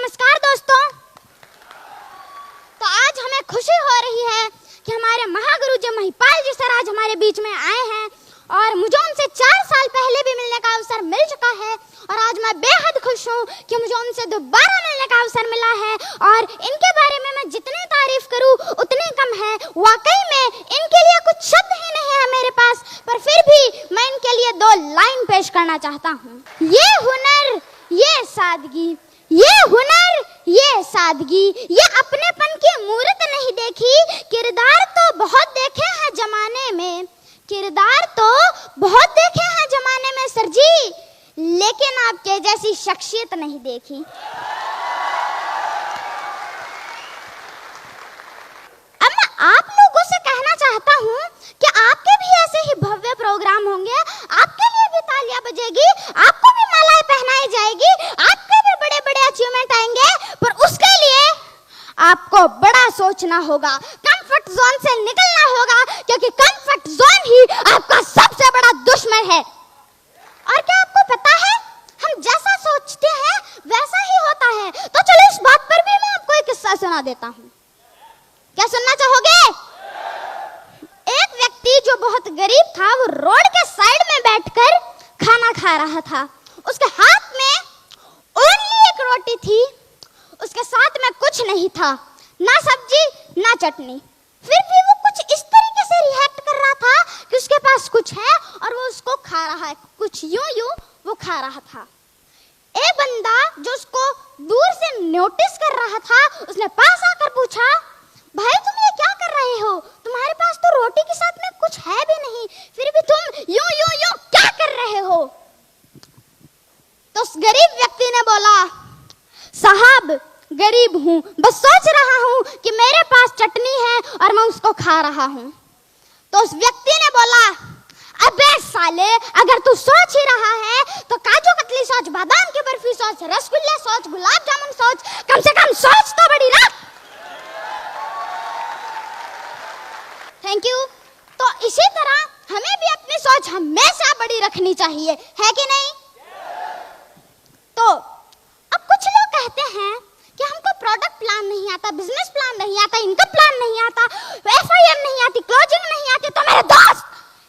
नमस्कार दोस्तों। तो आज हमें खुशी हो रही है कि हमारे महागुरु जी महिपाल जी सर आज हमारे बीच में आए हैं और मुझे उनसे 4 साल पहले भी मिलने का अवसर मिल चुका है और आज मैं बेहद खुश हूँ कि मुझे उनसे दोबारा मिलने का अवसर मिला है और इनके बारे में मैं जितनी तारीफ करूँ उतनी कम है। वाकई में इनके लिए कुछ शब्द ही नहीं है मेरे पास, पर फिर भी मैं इनके लिए 2 लाइन पेश करना चाहता हूँ। ये हुनर, ये सादगी, ये हुनर, ये सादगी, ये अपनेपन की मूरत नहीं देखी, किरदार तो बहुत देखे हैं जमाने में, किरदार तो बहुत देखे हैं जमाने में सर जी, लेकिन आपके जैसी शख्सियत नहीं देखी। अब मैं आप लोगों से कहना चाहता हूँ कि आपके भी ऐसे ही भव्य प्रोग्राम होंगे, आपके लिए भी तालियां बजेगी, आपको भी मालाएं पहनाई जाएगी, आपके भी बड़े बड़े अचीवमेंट आएंगे, पर उसके लिए आपको बड़ा सोचना होगा, कंफर्ट जोन से निकलना होगा, क्योंकि कंफर्ट जोन ही आपका सबसे बड़ा दुश्मन है। और क्या आपको पता है, हम जैसा सोचते हैं वैसा ही होता है। तो चलो इस बात पर भी मैं आपको एक किस्सा सुना देता हूँ। क्या सुनना चाहोगे? एक व्यक्ति जो बहुत गरीब था, वो रोड के साइड में बैठकर खाना खा रहा था। उसके हाथ में ओनली एक रोटी थी, उसके साथ में कुछ नहीं था, ना सब्जी ना चटनी। फिर भी वो कुछ इस तरीके से रिएक्ट कर रहा था कि उसके पास कुछ है और वो उसको खा रहा है, कुछ यूं वो खा रहा था। एक बंदा जो उसको दूर से नोटिस कर रहा था, उसने पास आकर पूछा, भाई तुम ये क्या कर रहे हो? तुम्हारे पास तो रोटी के साथ में कुछ है भी नहीं, फिर भी तुम यूं क्या कर रहे हो? तो उस गरीब व्यक्ति ने बोला, साहब गरीब हूँ, बस सोच रहा हूँ कि मेरे पास चटनी है और मैं उसको खा रहा हूँ। तो उस व्यक्ति ने बोला, अबे साले, अगर तू सोच ही रहा है तो काजू कतली सोच, बादाम की बर्फी सोच, रसगुल्ले सोच, गुलाब जामुन सोच, कम से कम सोच तो बड़ी रख। Thank you. तो इसी तरह हमें भी अपनी सोच हमेशा बड़ी रखनी चाहिए, है कि नहीं? तो अब कुछ लोग कहते हैं कि हमको प्रोडक्ट प्लान नहीं आता, बिजनेस प्लान नहीं आता, इनकम प्लान नहीं आता, FIM नहीं आती, क्लोजिंग नहीं आती। तो मेरे दोस्त,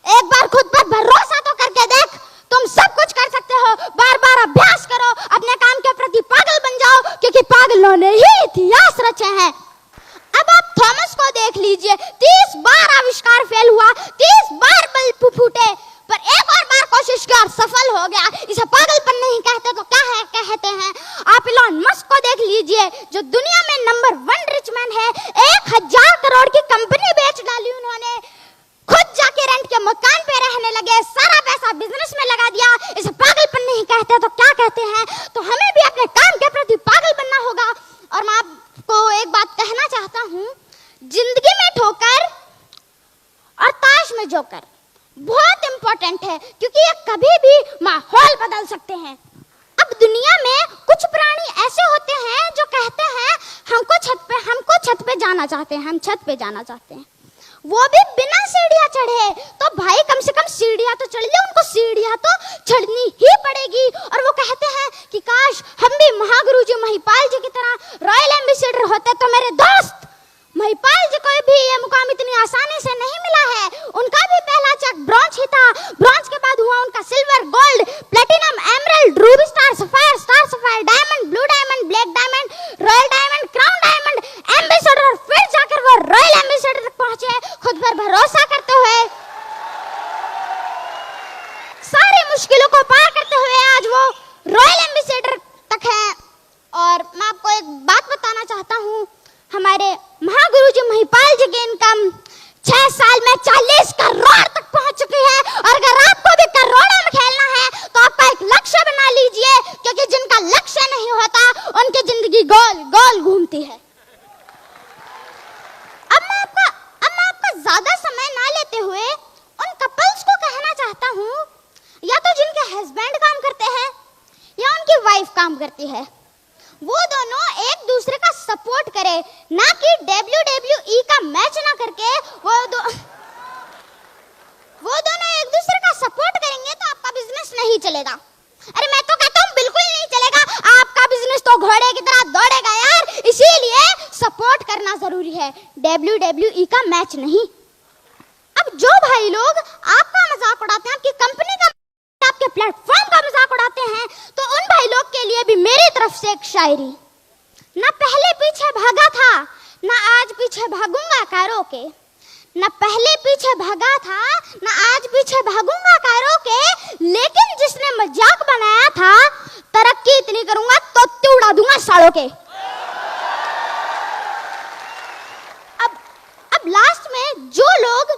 एक बार खुद पर भरोसा तो करके देख, तुम सब कुछ कर सकते हो। बार बार अभ्यास करो, अपने काम के प्रति पागल बन जाओ, क्योंकि पागलों ने ही इतिहास रचे हैं। अब आप थॉमस को देख लीजिए, 30 बार आविष्कार फेल हुआ, 30 बार बल्ब फूटे, पर एक और बार कोशिश की और सफल हो गया। इसे पागलपन नहीं कहते तो क्या है कहते हैं? आप इलॉन मस्क को देख लीजिए, जो दुनिया में नंबर 1 रिच मैन है, 1000 करोड़ की कंपनी बेच डाली उन्होंने, खुद जाके रेंट के मकान पे रहने लगे, सारा पैसा बिजनेस में लगा दिया। इसे पागलपन नहीं कहते तो क्या कहते हैं? तो हमें भी अपने काम के प्रति पागल बनना होगा। और मैं आपको एक बात कहना चाहता हूँ, जिंदगी में ठोकर और ताश में जोकर बहुत इंपॉर्टेंट है, क्योंकि ये कभी भी माहौल बदल सकते हैं। अब दुनिया में कुछ प्राणी ऐसे होते हैं जो कहते हैं हमको छत पे जाना चाहते हैं, हम छत पे जाना चाहते हैं, वो भी बिना सीढ़ियां चढ़े। तो भाई कम से कम सीढ़ियां तो चढ़ ले, उनको सीढ़ियां तो चढ़नी ही पड़ेगी। और वो कहते हैं कि काश हम भी महागुरु जी महिपाल जी की तरह रॉयल एम्बेसडर होते। तो मेरे दोस्त, महिपाल जी को भी ये मुकाम इतनी आसानी से नहीं मिला है। उनका भी पहला चेक ब्रॉन्ज ही था, ब्रॉन्ज के बाद हुआ उनका silver, gold, platinum, emerald, Ruby star sapphire, diamond, blue diamond, black diamond, royal diamond, crown diamond, ambassador, और फिर जाकर वो रॉयल एम्बेसडर तक पहुंचे, खुद पर भरोसा करते हुए, सारी मुश्किलों को पार करते हुए आज वो रॉयल एम्बेसडर तक है। और मैं आपको एक बात बताना चाहता हूँ, हमारे महागुरु जी महिपाल जी की इनकम 6 साल में 40 करोड़ तक पहुंच चुकी है। और अगर आपको भी करोड़ों में खेलना है तो आपका एक लक्ष्य बना लीजिए, क्योंकि जिनका लक्ष्य नहीं होता उनकी जिंदगी गोल गोल घूमती है। अब मैं आपका ज्यादा समय ना लेते हुए उन कपल्स को कहना चाहता हूँ, या तो जिनके हस्बैंड काम करते हैं या उनकी वाइफ काम करती है, वो दोनों एक दूसरे का सपोर्ट करे, ना कि WWE का मैच ना करके वो दोनों एक दूसरे का सपोर्ट करेंगे तो आपका बिजनेस नहीं चलेगा। अरे मैं तो कहता हूँ बिल्कुल नहीं चलेगा। आपका बिजनेस तो घोड़े की तरह दौड़े जरूरी है, WWE का मैच नहीं। अब जो भाई लोग आपका मजाक उड़ाते हैं, आपकी कंपनी का, आपके प्लेटफॉर्म का मजाक उड़ाते हैं, तो उन भाई लोग के लिए भी मेरी तरफ से एक शायरी। ना पहले पीछे भागा था, ना आज पीछे भागूंगा कारों के। ना पहले पीछे भागा था, ना आज पीछे भागूंगा कारों के, लेकिन जिसने मजाक बनाया था, तरक्की इतनी करूंगा तो उड़ा दूंगा सालों के। अब लास्ट में जो लोग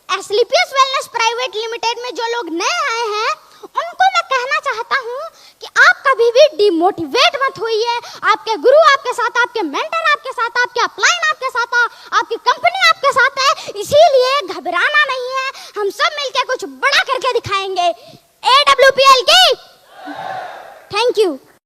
एस्क्लेपियस वेलनेस प्राइवेट लिमिटेड में जो लोग नए आए हैं, उनको मैं कहना चाहता हूं कि आप कभी भी डिमोटिवेट मत होइए। आपके गुरु आपके साथ, आपके मेंटर आपके साथ, आपके अपलाइन आपके साथ, आपकी कंपनी आपके साथ है, इसीलिए घबराना नहीं है। हम सब मिलकर कुछ बड़ा करके दिखाएंगे। AWPL की थैंक यू।